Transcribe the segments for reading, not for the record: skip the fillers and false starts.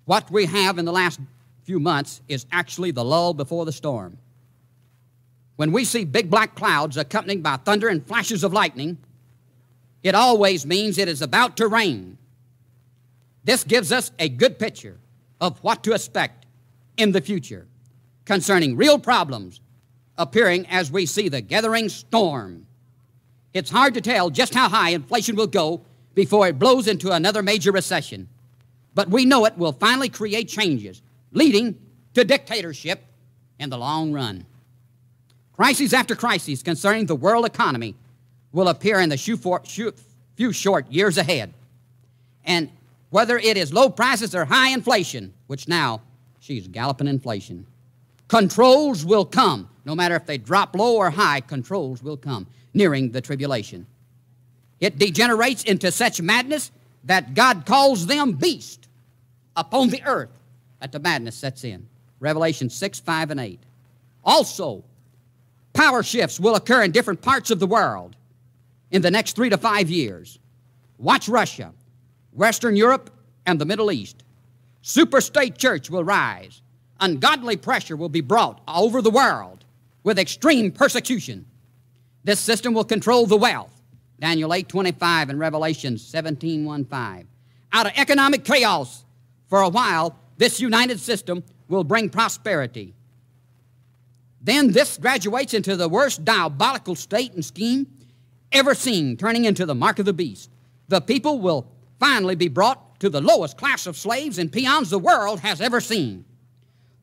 What we have in the last few months is actually the lull before the storm. When we see big black clouds accompanied by thunder and flashes of lightning, it always means it is about to rain. This gives us a good picture of what to expect in the future concerning real problems appearing as we see the gathering storm. It's hard to tell just how high inflation will go before it blows into another major recession. But we know it will finally create changes, leading to dictatorship in the long run. Crises after crises concerning the world economy will appear in the few short years ahead. And whether it is low prices or high inflation, which now she's galloping inflation, controls will come. No matter if they drop low or high, controls will come nearing the tribulation. It degenerates into such madness that God calls them beasts upon the earth that the madness sets in. Revelation 6, 5, and 8. Also, power shifts will occur in different parts of the world in the next 3 to 5 years. Watch Russia, Western Europe, and the Middle East. Superstate church will rise. Ungodly pressure will be brought over the world with extreme persecution. This system will control the wealth. Daniel 8:25 and Revelation 17:1-5. Out of economic chaos, for a while, this united system will bring prosperity. Then this graduates into the worst diabolical state and scheme ever seen, turning into the mark of the beast. The people will finally be brought to the lowest class of slaves and peons the world has ever seen.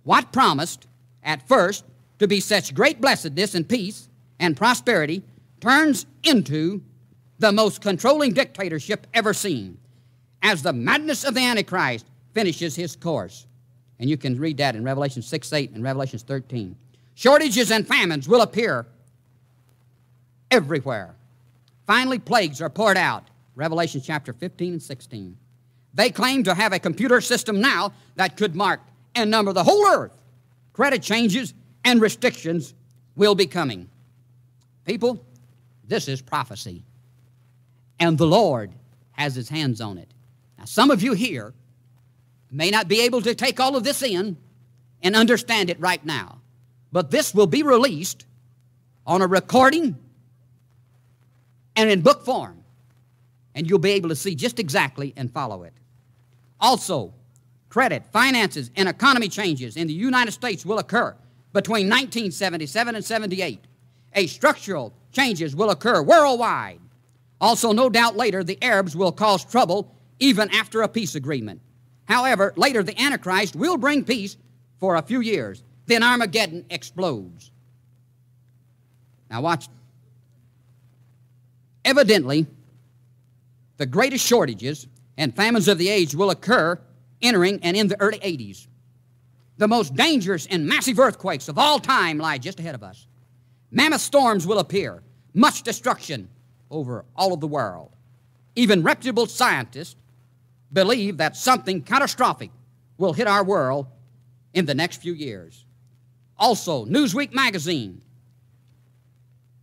What promised at first to be such great blessedness and peace and prosperity turns into the most controlling dictatorship ever seen as the madness of the Antichrist finishes his course. And you can read that in Revelation 6:8 and Revelation 13. Shortages and famines will appear everywhere. Finally, plagues are poured out. Revelation chapter 15 and 16. They claim to have a computer system now that could mark and number the whole earth. Credit changes and restrictions will be coming. People, this is prophecy. And the Lord has his hands on it. Now, some of you here may not be able to take all of this in and understand it right now. But this will be released on a recording and in book form. And you'll be able to see just exactly and follow it. Also, credit, finances, and economy changes in the United States will occur between 1977 and 78. A structural changes will occur worldwide. Also, no doubt later, the Arabs will cause trouble even after a peace agreement. However, later the Antichrist will bring peace for a few years. Then Armageddon explodes. Now watch. Evidently, the greatest shortages and famines of the age will occur entering and in the early 80s. The most dangerous and massive earthquakes of all time lie just ahead of us. Mammoth storms will appear, much destruction over all of the world. Even reputable scientists believe that something catastrophic will hit our world in the next few years. Also, Newsweek magazine,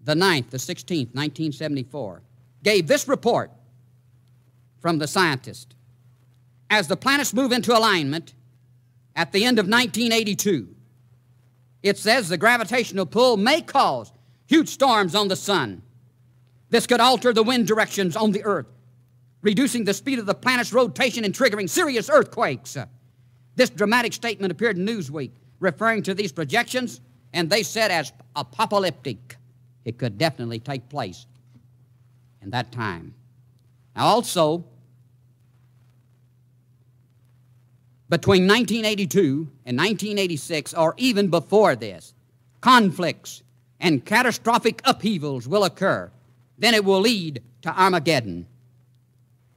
the 9th, the 16th, 1974, gave this report from the scientist. As the planets move into alignment at the end of 1982, it says the gravitational pull may cause huge storms on the sun. This could alter the wind directions on the earth, reducing the speed of the planet's rotation and triggering serious earthquakes. This dramatic statement appeared in Newsweek, referring to these projections, and they said as apocalyptic. It could definitely take place in that time. Now also, between 1982 and 1986, or even before this, conflicts and catastrophic upheavals will occur. Then it will lead to Armageddon.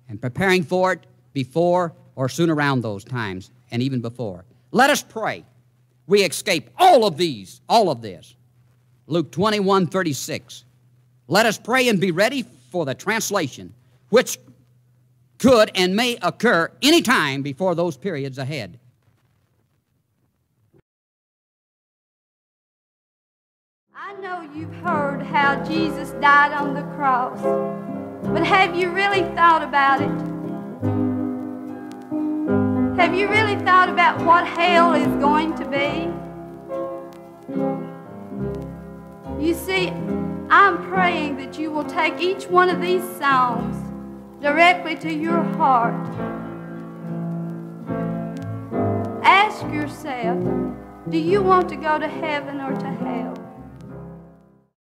And preparing for it before or soon around those times, and even before. Let us pray we escape all of this. Luke 21:36. Let us pray and be ready for the translation, which could and may occur any time before those periods ahead. I know you've heard how Jesus died on the cross, but have you really thought about it? Have Have you really thought about what hell is going to be? You see, I'm praying that you will take each one of these songs directly to your heart. Ask yourself, do you want to go to heaven or to hell?